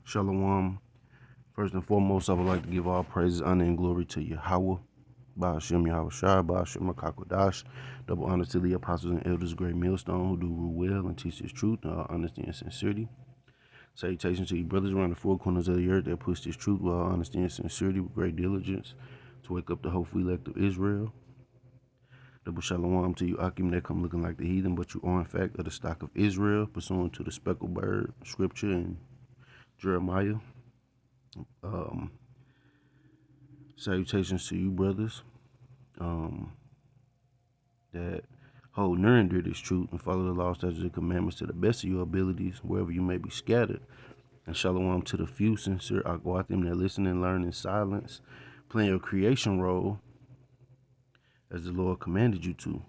Shalom. First and foremost, I would like to give all praises, honor, and glory to Yahweh, Ba'ashem Yahweh Shai, Ba'ashem Makakodash. Double honor to the apostles and elders, great millstone, who do rule well and teach his truth, honesty and sincerity. Salutations to you brothers around the four corners of the earth that push this truth with honesty and sincerity with great diligence to wake up the hopeful elect of Israel. Double shalom to you Akim that come looking like the heathen, but you are in fact of the stock of Israel, pursuant to the speckled bird scripture in Jeremiah. Um, Salutations to you, brothers, that hold near and dear this truth and follow the law, statutes, and commandments to the best of your abilities, wherever you may be scattered. And shalom to the few sincere Akwatim that listen and learn in silence, playing your creation role as the Lord commanded you to.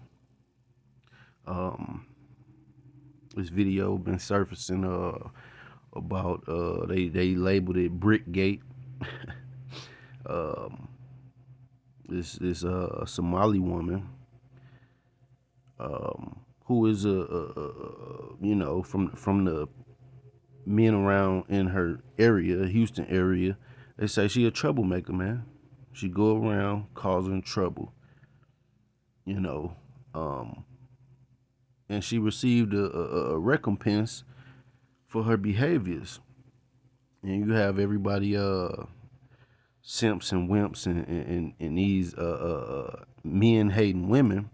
This video been surfacing about they labeled it Brickgate. This Somali woman who is from the men around in her area, Houston area. They say she a troublemaker, man. She go around causing trouble, you know, and she received a recompense for her behaviors. And you have everybody simps and wimps and these men hating women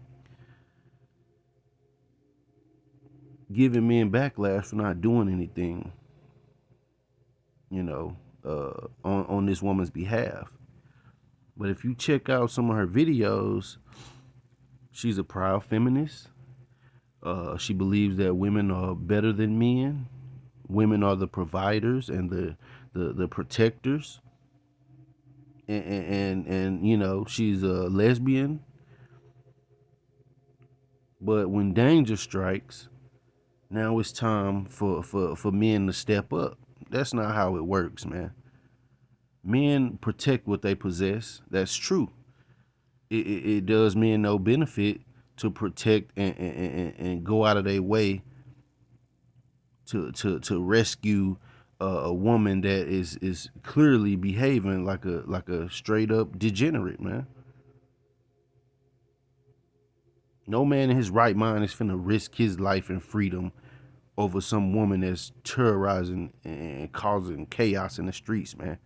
giving men backlash for not doing anything, on this woman's behalf. But if you check out some of her videos, she's a proud feminist. She believes that women are better than men. Women are the providers and the protectors. And she's a lesbian. But when danger strikes, now it's time for men to step up. That's not how it works, man. Men protect what they possess. That's true. It does men no benefit to protect and go out of their way to rescue a woman that is clearly behaving like a straight up degenerate, man. No man in his right mind is finna risk his life and freedom over some woman that's terrorizing and causing chaos in the streets, man.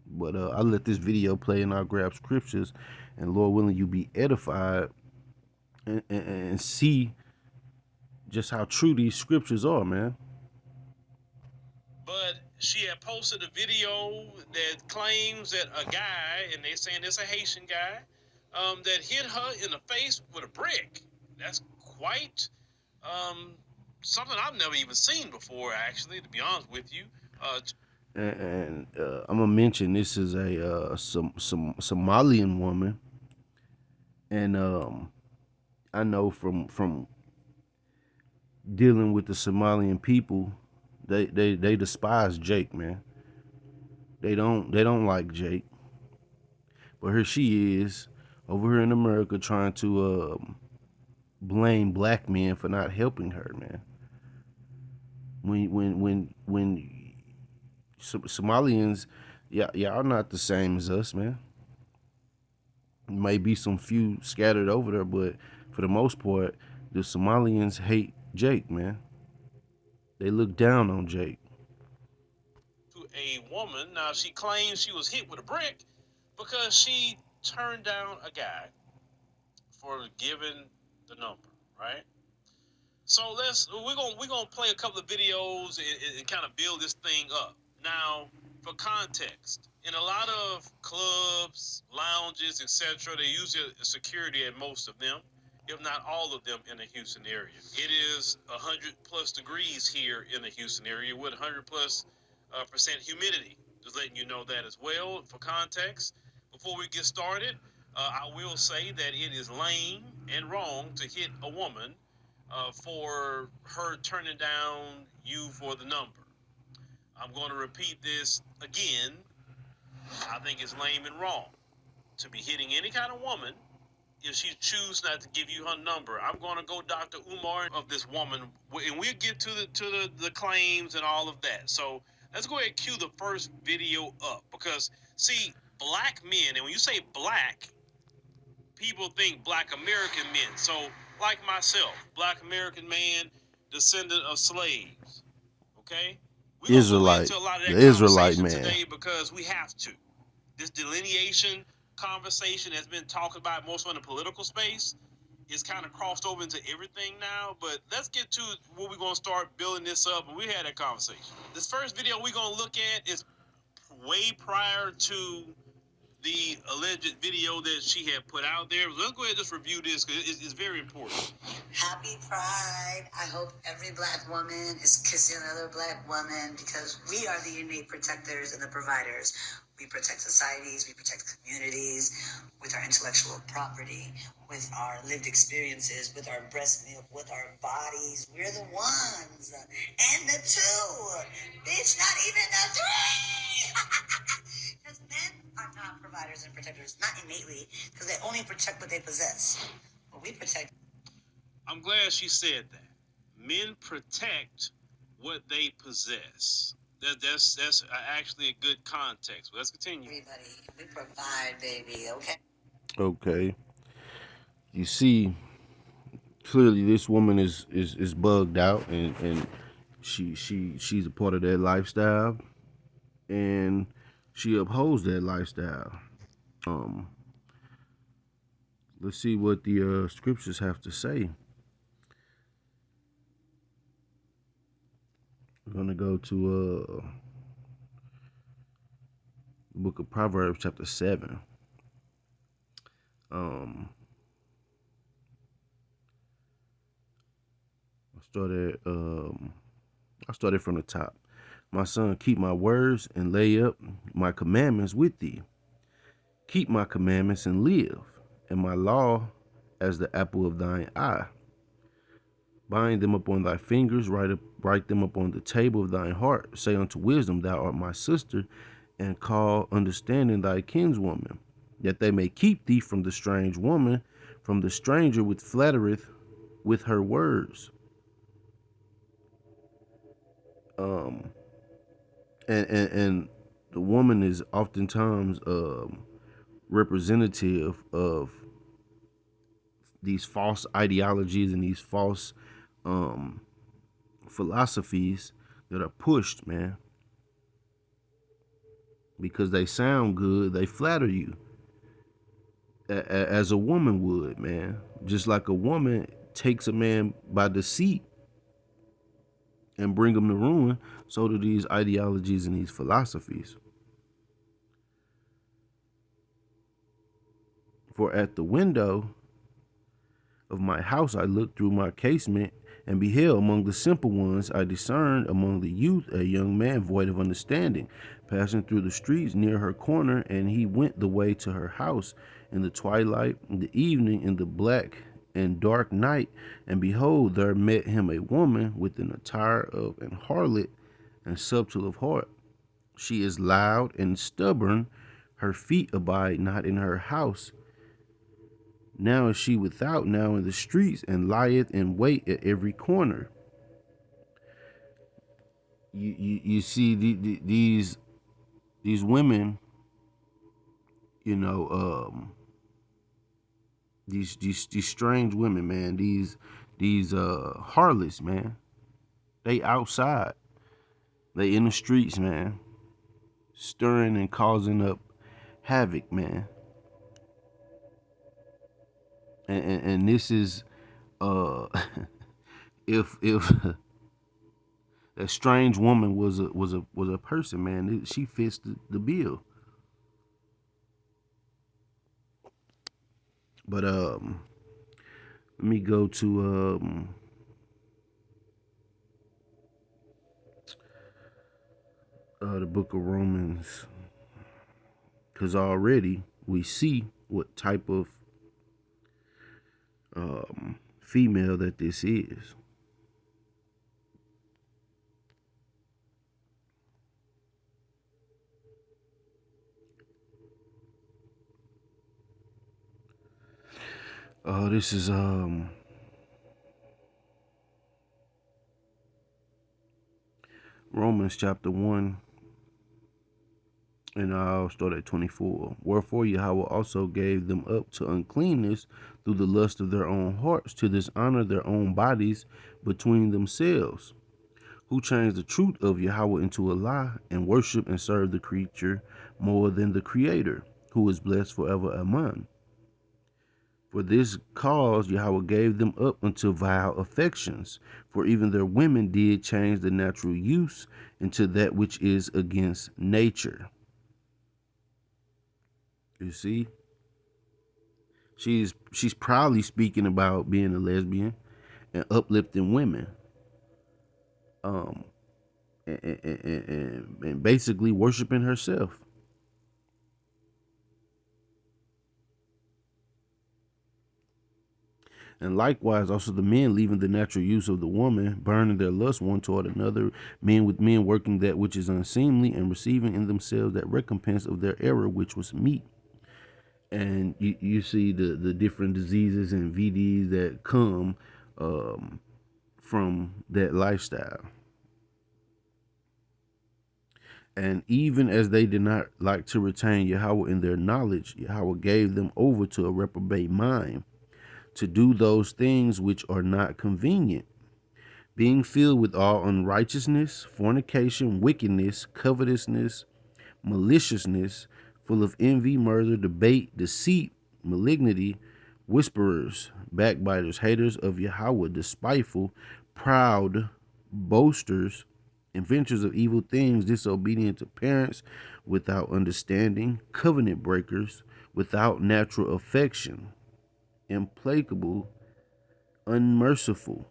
But I let this video play and I'll grab scriptures, and Lord willing, you be edified and see just how true these scriptures are, man. But she had posted a video that claims that a guy, and they saying it's a Haitian guy, that hit her in the face with a brick. That's quite um, something I've never even seen before, actually, to be honest with you. And I'm gonna mention this is a some Somalian woman, and I know from dealing with the Somalian people, they despise Jake, man. They don't like Jake, but here she is over here in America trying to blame black men for not helping her, man. When Somalians, y'all not the same as us, man. May be some few scattered over there, but for the most part, the Somalians hate Jake, man. They look down on Jake. To a woman, now she claims she was hit with a brick because she turned down a guy for giving the number, right? So we're gonna play a couple of videos and kind of build this thing up. Now, for context, in a lot of clubs, lounges, etc., they use security at most of them, if not all of them, in the Houston area. It is 100+ degrees here in the Houston area with 100+ percent humidity. Just letting you know that as well. For context, before we get started, I will say that it is lame and wrong to hit a woman for her turning down you for the number. I'm going to repeat this again. I think it's lame and wrong to be hitting any kind of woman if she chooses not to give you her number, I'm going to go Dr. Umar of this woman, and we'll get to the claims and all of that. So let's go ahead and cue the first video up, because see, black men, and when you say black, people think black American men. So like myself, black American man, descendant of slaves. Okay, we're gonna go Israelite, into a lot of the that Israelite conversation man. today because we have to. This delineation conversation has been talked about most in the political space. It's kind of crossed over into everything now, but let's get to where we're going to start building this up, and we had that conversation. This first video we're going to look at is way prior to the alleged video that she had put out there. Let's go ahead and just review this because it's very important. Happy Pride. I hope every black woman is kissing another black woman because we are the innate protectors and the providers. We protect societies, we protect communities with our intellectual property, with our lived experiences, with our breast milk, with our bodies. We're the ones. And the two. Bitch, not even the three. Because men are not providers and protectors, not innately, because they only protect what they possess. But we protect. I'm glad she said that. Men protect what they possess. That's actually a good context. But let's continue. Everybody, we provide, baby. Okay. Okay, you see, clearly this woman is bugged out, and she's a part of that lifestyle, and she upholds that lifestyle. Um, let's see what the scriptures have to say. We're gonna go to the book of Proverbs, chapter 7. I started from the top. My son, keep my words and lay up my commandments with thee. Keep my commandments and live, and my law as the apple of thine eye. Bind them upon thy fingers, write them upon the table of thine heart. Say unto wisdom, thou art my sister, and call understanding thy kinswoman, that they may keep thee from the strange woman, from the stranger which flattereth with her words. And the woman is oftentimes representative of these false ideologies and these false philosophies that are pushed, man, because they sound good. They flatter you as a woman would, man. Just like a woman takes a man by deceit and bring him to ruin, so do these ideologies and these philosophies. For at the window of my house I looked through my casement, and beheld among the simple ones, I discerned among the youth a young man void of understanding, passing through the streets near her corner, and he went the way to her house in the twilight, in the evening, in the black and dark night, and behold, there met him a woman with an attire of an harlot and subtle of heart. She is loud and stubborn, her feet abide not in her house. Now is she without, now in the streets, and lieth in wait at every corner. You see these women, you know, these strange women, man. These harlots, man. They outside, they in the streets, man, stirring and causing up havoc, man. And this is if a strange woman was a person, man, she fits the bill. But let me go to the book of Romans, because already we see what type of female that this is. This is Romans chapter 1, and I'll start at 24. Wherefore Yahweh also gave them up to uncleanness through the lust of their own hearts, to dishonor their own bodies between themselves, who changed the truth of Yahweh into a lie, and worship and serve the creature more than the Creator, who is blessed forever. Amen. For this cause Yahweh gave them up unto vile affections, for even their women did change the natural use into that which is against nature. You see, she's proudly speaking about being a lesbian and uplifting women, um, and basically worshiping herself. And likewise, also the men leaving the natural use of the woman, burning their lust one toward another, men with men working that which is unseemly, and receiving in themselves that recompense of their error which was meat. And you see the different diseases and VDs that come from that lifestyle. And even as they did not like to retain Yahweh in their knowledge, Yahweh gave them over to a reprobate mind, to do those things which are not convenient, being filled with all unrighteousness, fornication, wickedness, covetousness, maliciousness, full of envy, murder, debate, deceit, malignity, whisperers, backbiters, haters of Yahweh, despiteful, proud, boasters, inventors of evil things, disobedient to parents, without understanding, covenant breakers, without natural affection, implacable, unmerciful,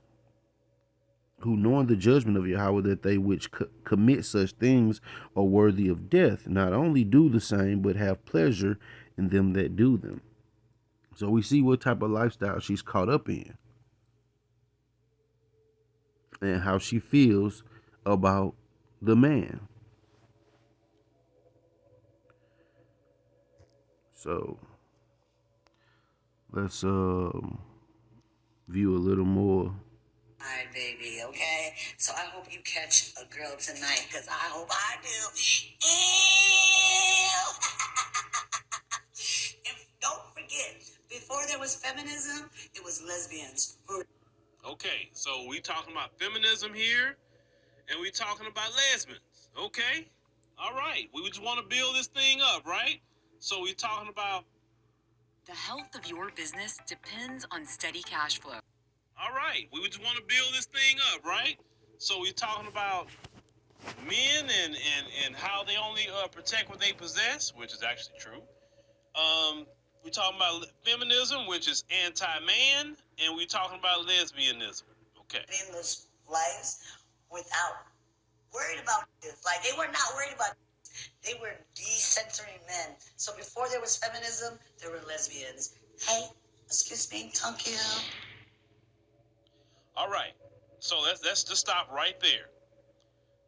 who knowing the judgment of Yahweh, that they which commit such things are worthy of death, not only do the same, but have pleasure in them that do them. So we see what type of lifestyle she's caught up in and how she feels about the man. So let's view a little more. Hi, baby, okay? So I hope you catch a girl tonight, because I hope I do. And don't forget, before there was feminism, it was lesbians. Okay, so we talking about feminism here, and we talking about lesbians. Okay, all right. We just want to build this thing up, right? So we talking about. The health of your business depends on steady cash flow. All right, we just want to build this thing up, right? So we talking about men and how they only protect what they possess, which is actually true. We talking about feminism, which is anti-man, and we talking about lesbianism. Okay. Endless lives without worried about this. Like, they were not worried about this. They were decentering men. So before there was feminism, there were lesbians. Hey, excuse me, thank you. All right. So let's just stop right there.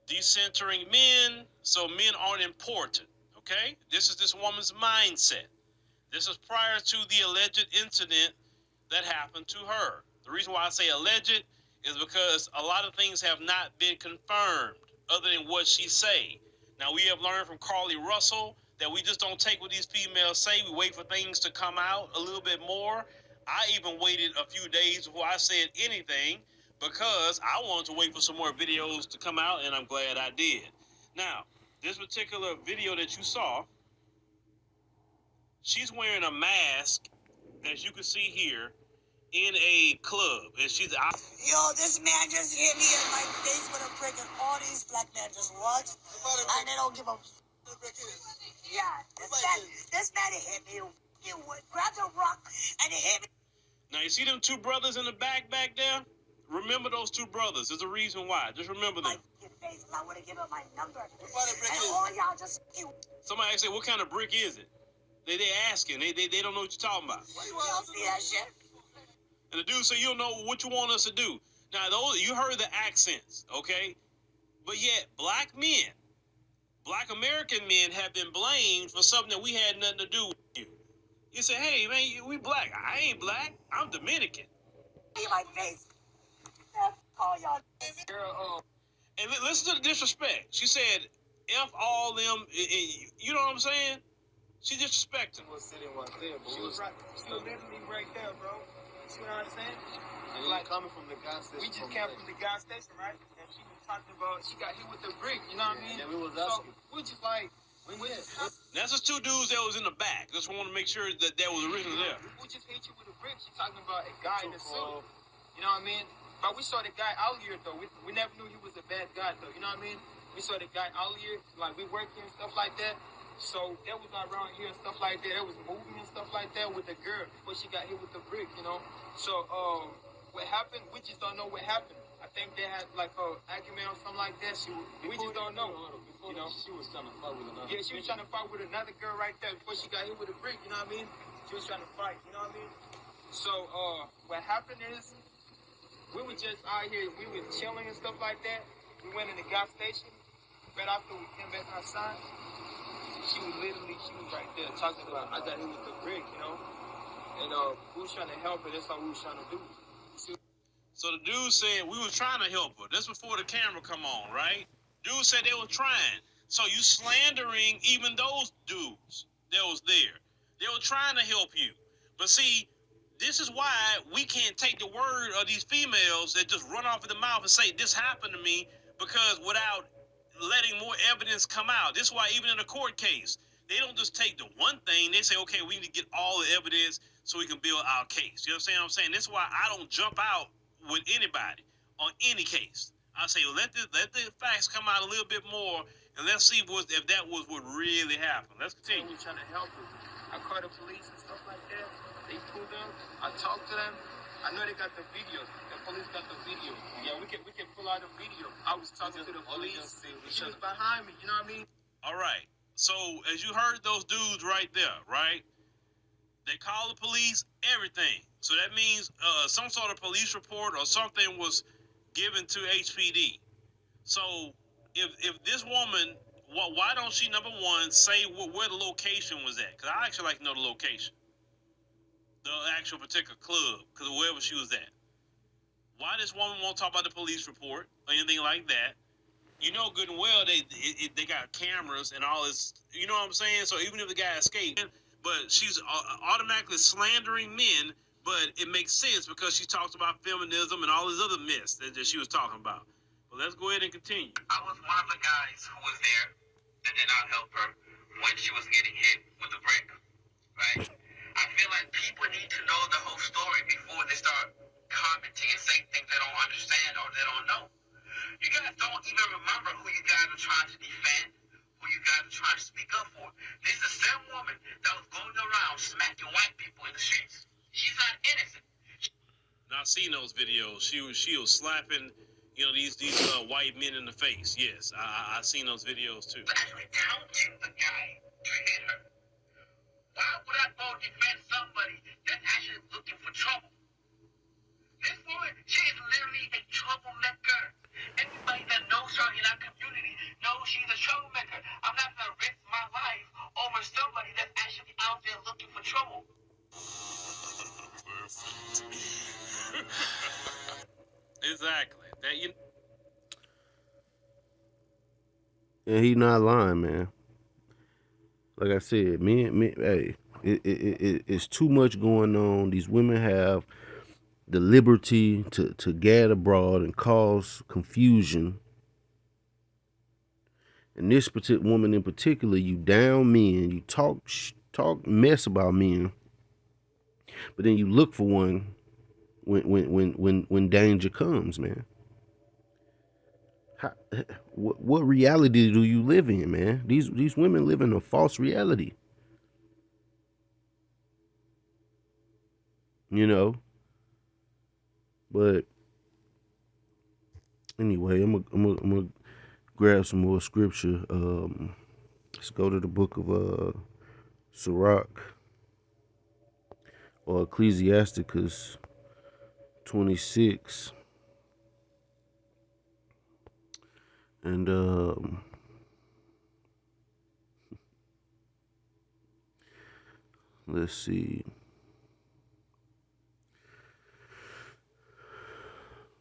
Decentering men, so men aren't important. Okay? This is this woman's mindset. This is prior to the alleged incident that happened to her. The reason why I say alleged is because a lot of things have not been confirmed other than what she say. Now, we have learned from Carly Russell that we just don't take what these females say. We wait for things to come out a little bit more. I even waited a few days before I said anything because I wanted to wait for some more videos to come out, and I'm glad I did. Now, this particular video that you saw, she's wearing a mask, as you can see here, in a club, and she's out. Yo, this man just hit me in my face with a brick, and all these black men just what? And they don't give a. Yeah, this man hit me. He grabbed a rock and he hit me. Now you see them two brothers in the back there. Remember those two brothers. There's a reason why. Just remember them. Your face, I would have given my number. And all y'all just. Somebody asked, "What kind of brick is it?" They asking. They don't know what you're talking about. Y'all see that shit? And the dude said, "You don't know what you want us to do." Now those you heard the accents, okay? But yet black men, black American men have been blamed for something that we had nothing to do with. You say, hey, man, we black. I ain't black. I'm Dominican. In my face. Call y'all. Girl, And listen to the disrespect. She said, F all them. You know what I'm saying? She disrespecting. was sitting right there, bro. She was right. She was literally right there, bro. You see what I'm saying? And like coming from the gas station. We just came from the gas station, right? And she was talking about she got hit with the brick. You know what I mean? Yeah, we was asking. So we just like. That's just two dudes that was in the back. Just want to make sure that was originally there. We just hit you with a brick. She talking about a guy in the suit. You know what I mean? But we saw the guy out here though. We never knew he was a bad guy though. You know what I mean? We saw the guy out here, like we work here and stuff like that. So that was around here and stuff like that. That was moving and stuff like that with the girl before she got hit with the brick. You know. So what happened? We just don't know what happened. I think they had like a argument or something like that. We just don't know. You know, she was trying to fight with another. Yeah, she was trying to fight with another girl right there before she got hit with a brick. You know what I mean? She was trying to fight. You know what I mean? So what happened is we were just out here. We were chilling and stuff like that. We went in the gas station. Right after we came back outside, she was right there talking about I got hit with the brick. You know, and we was trying to help her. That's all we was trying to do. So the dude said we was trying to help her. That's before the camera come on, right? Dude said they were trying. So you slandering even those dudes that was there. They were trying to help you. But see, this is why we can't take the word of these females that just run off of the mouth and say this happened to me, because without letting more evidence come out. This is why even in a court case, they don't just take the one thing. They say, okay, we need to get all the evidence so we can build our case. You understand what I'm saying? This is why I don't jump out with anybody on any case. I say let the facts come out a little bit more, and let's see if that was what really happened. Let's continue. We're trying to help them. I called the police and stuff like that. They pulled them. I talked to them. I know they got the video. The police got the video. Yeah, we can pull out the video. I was talking to the police. She was behind me. You know what I mean? All right. So as you heard those dudes right there, right? They called the police, everything. So that means some sort of police report or something was given to HPD. So if this woman, why don't she, number one, say where the location was at? Because I actually like to know the location, the actual particular club, because wherever she was at. Why this woman won't talk about the police report or anything like that? You know good and well they got cameras and all this. You know what I'm saying? So even if the guy escaped, but she's automatically slandering men. But it makes sense because she talks about feminism and all these other myths that she was talking about. But let's go ahead and continue. I was one of the guys who was there that did not help her when she was getting hit with the brick, right? I feel like people need to know the whole story before they start commenting and saying things they don't understand or they don't know. You guys don't even remember who you guys are trying to defend, who you guys are trying to speak up for. This is the same woman that was going around smacking white people in the streets. She's not innocent. Not seen those videos. She was slapping, these white men in the face. Yes, I seen those videos too. Actually counting the guy to hit her. Why would I go defend somebody that's actually looking for trouble? This woman, she is literally a troublemaker. Anybody that knows her in our community knows she's a troublemaker. I'm not going to risk my life over somebody that's actually out there looking for trouble. Exactly. And he not lying, man. Like I said, hey, it's too much going on. These women have the liberty to gad abroad and cause confusion. And this particular woman in particular, you down men, you talk mess about men, but then you look for one when danger comes, man. What reality do you live in, man? These women live in a false reality. But anyway, I'm gonna grab some more scripture. Let's go to the book of Sirach or Ecclesiasticus 26. And Let's see.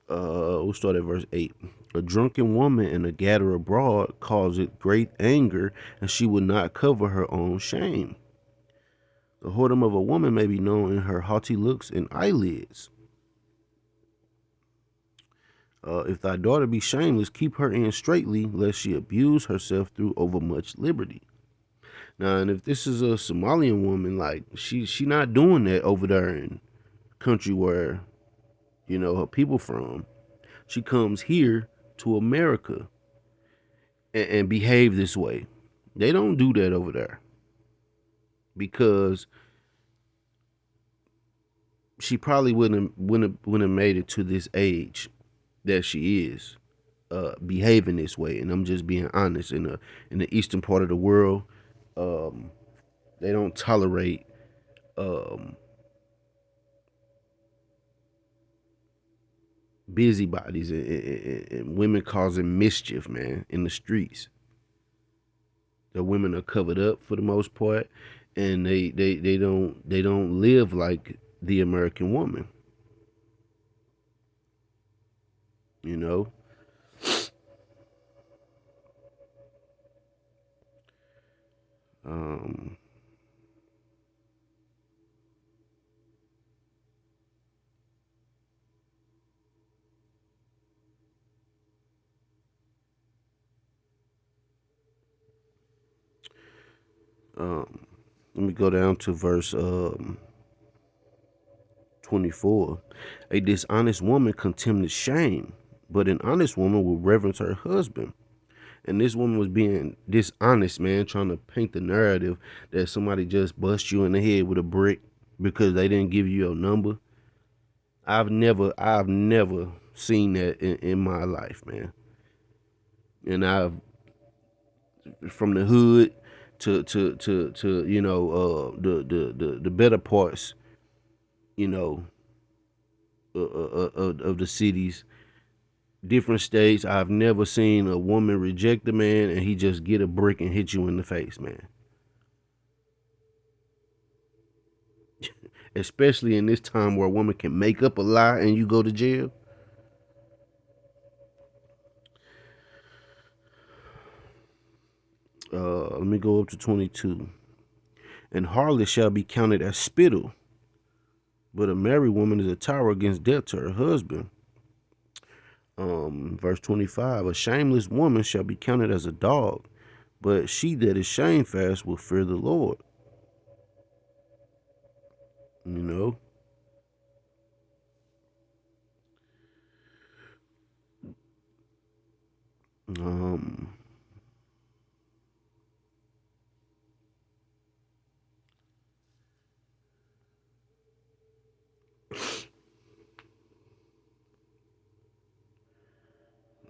We'll start at verse 8. A drunken woman and a gatherer abroad causeth great anger, and she would not cover her own shame. The whoredom of a woman may be known in her haughty looks and eyelids. If thy daughter be shameless, keep her in straitly, lest she abuse herself through overmuch liberty. Now, and if this is a Somalian woman, like she not doing that over there in country where, you know, her people from. She comes here to America and behave this way. They don't do that over there because she probably wouldn't have made it to this age that she is behaving this way. And I'm just being honest. In the eastern part of the world, they don't tolerate busybodies and women causing mischief, man, in the streets. The women are covered up for the most part, and they don't live like the American woman. You know. Um, Let me go down to verse 24. A dishonest woman contemneth shame, but an honest woman will reverence her husband. And this woman was being dishonest, man, trying to paint the narrative that somebody just bust you in the head with a brick because they didn't give you your number. I've never seen that in my life, man. And I've from the hood to you know the better parts, you know, of the cities, different states. I've never seen a woman reject a man and he just get a brick and hit you in the face, man. Especially in this time where a woman can make up a lie and you go to jail. Let me go up to 22. And harlot shall be counted as spittle, but a married woman is a tower against death to her husband. Verse 25. A shameless woman shall be counted as a dog, but she that is shamefast will fear the Lord. You know.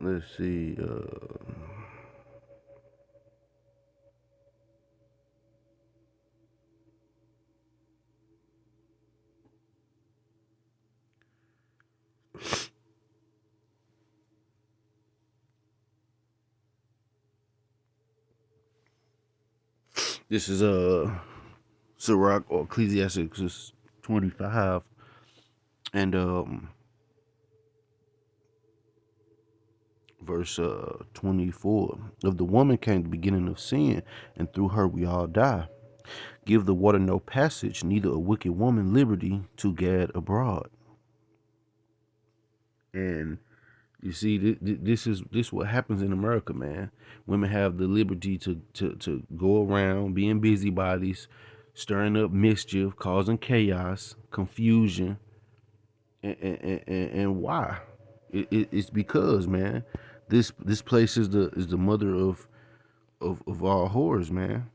Let's see. This is Sirach or Ecclesiastes 25, and verse 24. Of the woman came the beginning of sin, and through her we all die. Give the water no passage, neither a wicked woman liberty to gad abroad. And you see, this is what happens in America, man. Women have the liberty to go around being busybodies, stirring up mischief, causing chaos, confusion, and why? It's because, man, this place is the mother of all whores, man.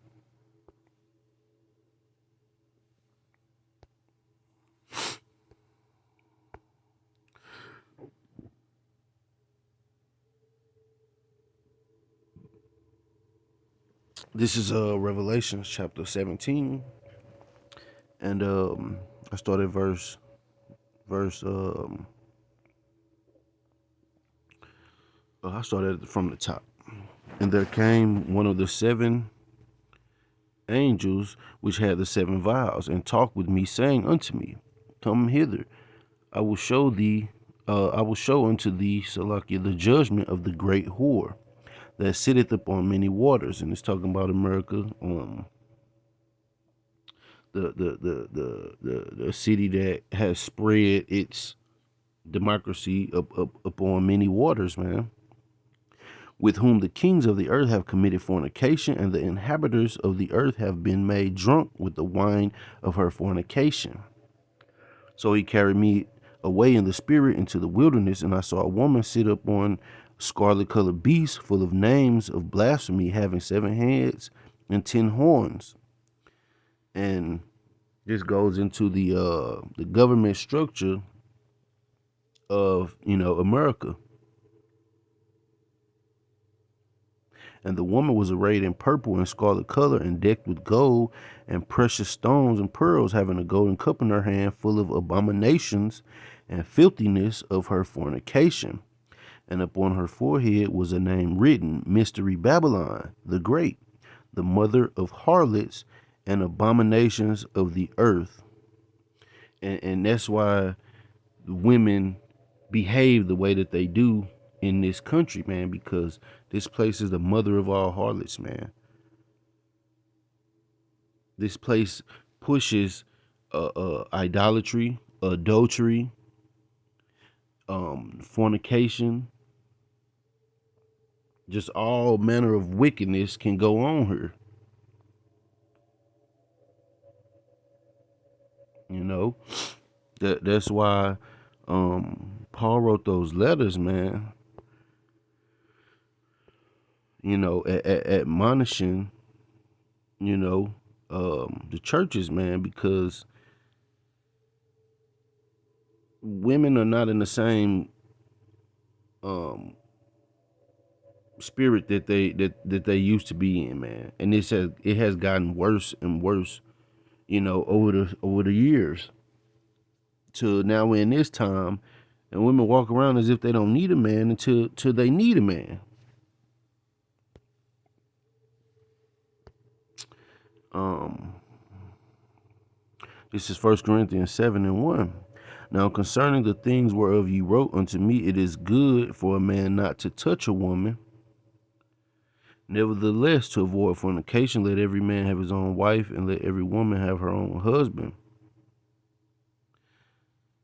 This is Revelation chapter 17, and I started verse I started from the top. And there came one of the seven angels which had the 7 vials, and talked with me, saying unto me, Come hither, I will show unto thee, Salakia, the judgment of the great whore that sitteth upon many waters. And it's talking about America, the city that has spread its democracy upon many waters, man. With whom the kings of the earth have committed fornication, and the inhabitants of the earth have been made drunk with the wine of her fornication. So he carried me away in the spirit into the wilderness, and I saw a woman sit upon scarlet colored beast full of names of blasphemy, having 7 heads and 10 horns. And this goes into the government structure of America. And the woman was arrayed in purple and scarlet color, and decked with gold and precious stones and pearls, having a golden cup in her hand full of abominations and filthiness of her fornication. And upon her forehead was a name written, Mystery Babylon the Great, the mother of harlots and abominations of the earth. And that's why women behave the way that they do in this country, man, because this place is the mother of all harlots, man. This place pushes idolatry, adultery, fornication, just all manner of wickedness can go on here. That's why Paul wrote those letters, man. Admonishing, the churches, man, because women are not in the same spirit that they used to be in, man. And it has gotten worse and worse, over the years. To now we're in this time, and women walk around as if they don't need a man until they need a man. This is 1 Corinthians 7:1. Now concerning the things whereof ye wrote unto me, it is good for a man not to touch a woman. Nevertheless, to avoid fornication, let every man have his own wife, and let every woman have her own husband.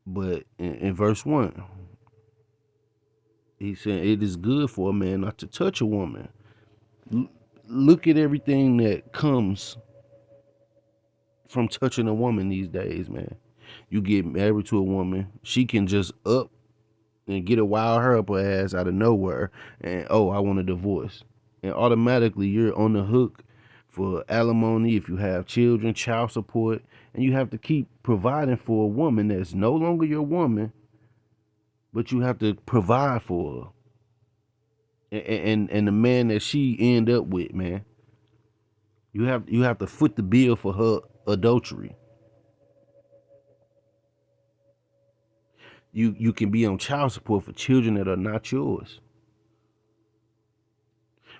But in verse 1, he said, it is good for a man not to touch a woman. Look at everything that comes from touching a woman these days, man. You get married to a woman, she can just up and get a wild hair up her ass out of nowhere, and I want a divorce. And automatically you're on the hook for alimony if you have children, child support, and you have to keep providing for a woman that's no longer your woman, but you have to provide for her. And the man that she end up with, man, you have to foot the bill for her adultery. You can be on child support for children that are not yours.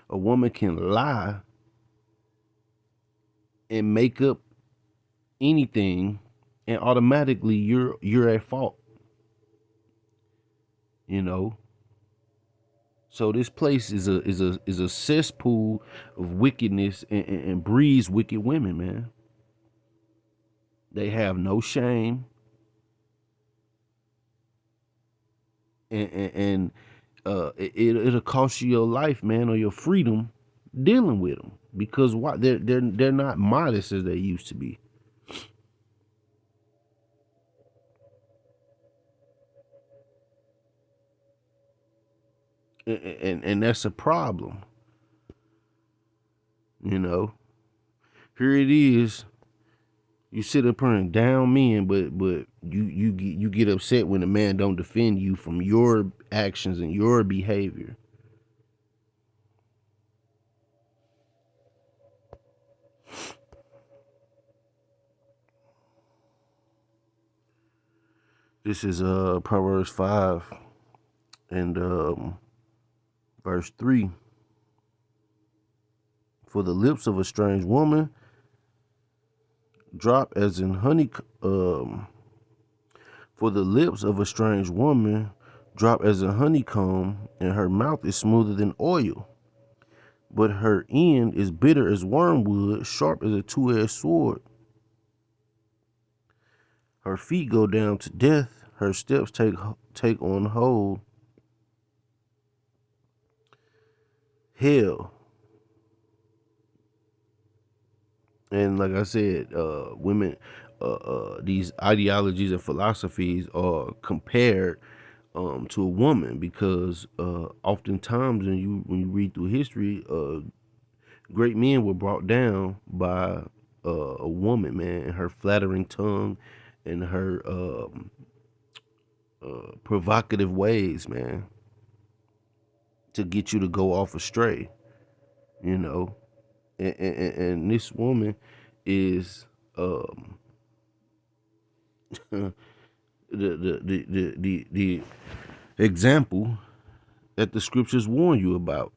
A woman can lie and make up anything, and automatically you're at fault. So this place is a cesspool of wickedness and breeds wicked women, man. They have no shame, and it'll cost you your life, man, or your freedom dealing with them, because why? They're not modest as they used to be. And that's a problem. Here it is. You sit up here and down men, but you get upset when a man don't defend you from your actions and your behavior. This is Proverbs 5 and verse 3. For the lips of a strange woman drop as in honey. For the lips of a strange woman drop as a honeycomb, and her mouth is smoother than oil. But her end is bitter as wormwood, sharp as a two-edged sword. Her feet go down to death. Her steps take on hold hell. And like I said, women, these ideologies and philosophies are compared to a woman because oftentimes when you read through history, great men were brought down by a woman, man, and her flattering tongue and her provocative ways, man, to get you to go off astray, you know. And this woman is the, the example that the scriptures warn you about.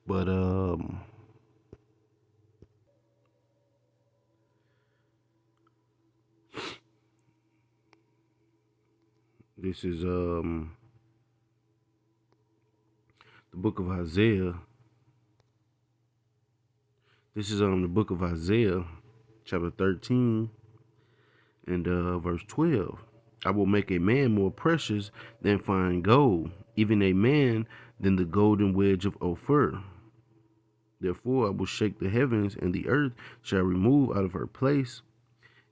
But this is the book of Isaiah. This is the book of Isaiah, chapter 13 and verse 12. I will make a man more precious than fine gold, even a man than the golden wedge of Ophir. Therefore I will shake the heavens, and the earth shall remove out of her place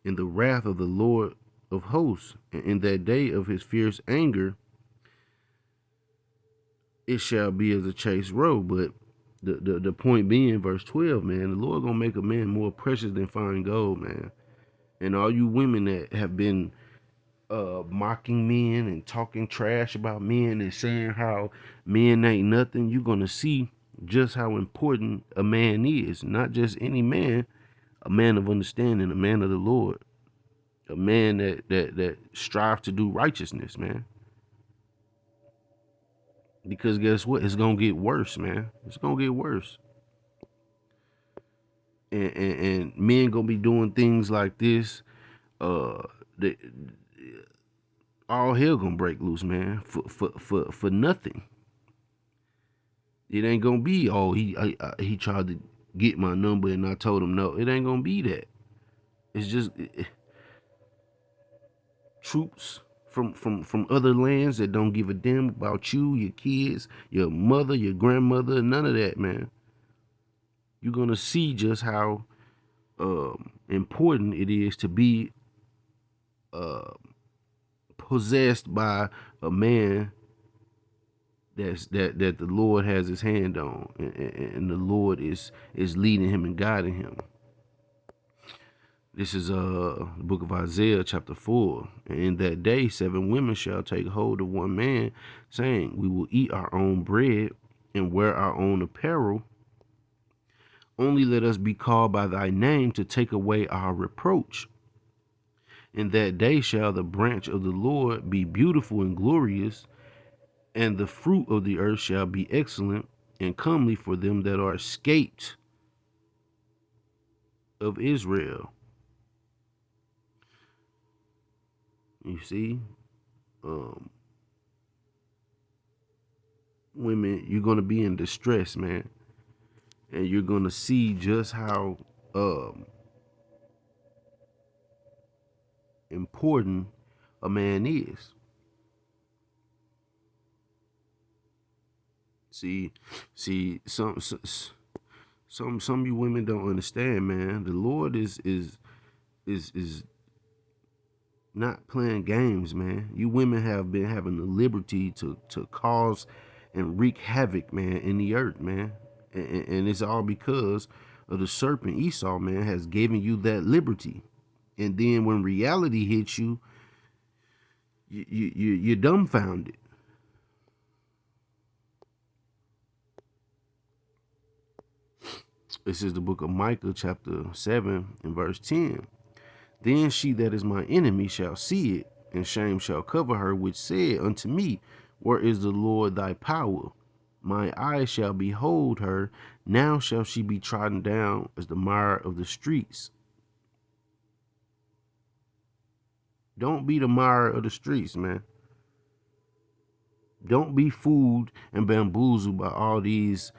in the wrath of the Lord of hosts, and in that day of his fierce anger it shall be as a chased roe. But the point being, verse 12, man, the Lord gonna make a man more precious than fine gold, man. And all you women that have been mocking men and talking trash about men and saying how men ain't nothing, you're gonna see just how important a man is. Not just any man, a man of understanding, a man of the Lord, a man that strive to do righteousness, man. Because guess what? It's gonna get worse, man. It's gonna get worse. And men gonna be doing things like this. That all hell gonna break loose, man. For nothing. It ain't gonna be, oh, he tried to get my number and I told him no. It ain't gonna be that. It's just troops from other lands that don't give a damn about you, your kids, your mother, your grandmother, none of that, man. You're gonna see just how important it is to be possessed by a man that the Lord has his hand on, and the Lord is leading him and guiding him. This is the book of Isaiah, chapter 4. And in that day, 7 women shall take hold of one man, saying, we will eat our own bread and wear our own apparel. Only let us be called by thy name to take away our reproach. In that day shall the branch of the Lord be beautiful and glorious, and the fruit of the earth shall be excellent and comely for them that are escaped of Israel. You see, women, you're going to be in distress, man. And you're going to see just how important a man is. See, some of you women don't understand, man. The Lord is not playing games, man. You women have been having the liberty to cause and wreak havoc, man, in the earth, man. And it's all because of the serpent Esau, man, has given you that liberty. And then when reality hits you, you're dumbfounded. This is the book of Micah, chapter 7 and verse 10. Then she that is my enemy shall see it, and shame shall cover her, which said unto me, where is the Lord thy power? My eyes shall behold her. Now shall she be trodden down as the mire of the streets. Don't be the mire of the streets, man. Don't be fooled and bamboozled by all these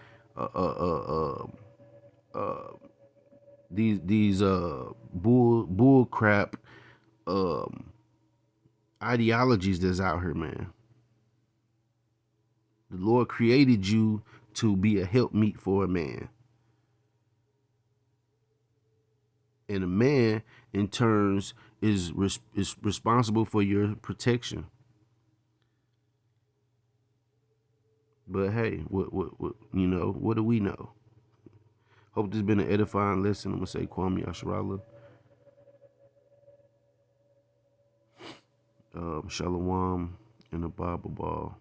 bull crap ideologies that's out here, man. The Lord created you to be a helpmeet for a man. And a man, in turns, is responsible for your protection. But hey, what what do we know? Hope this has been an edifying lesson. I'm gonna say Kwame Asharala. Shalom and a Bible ball.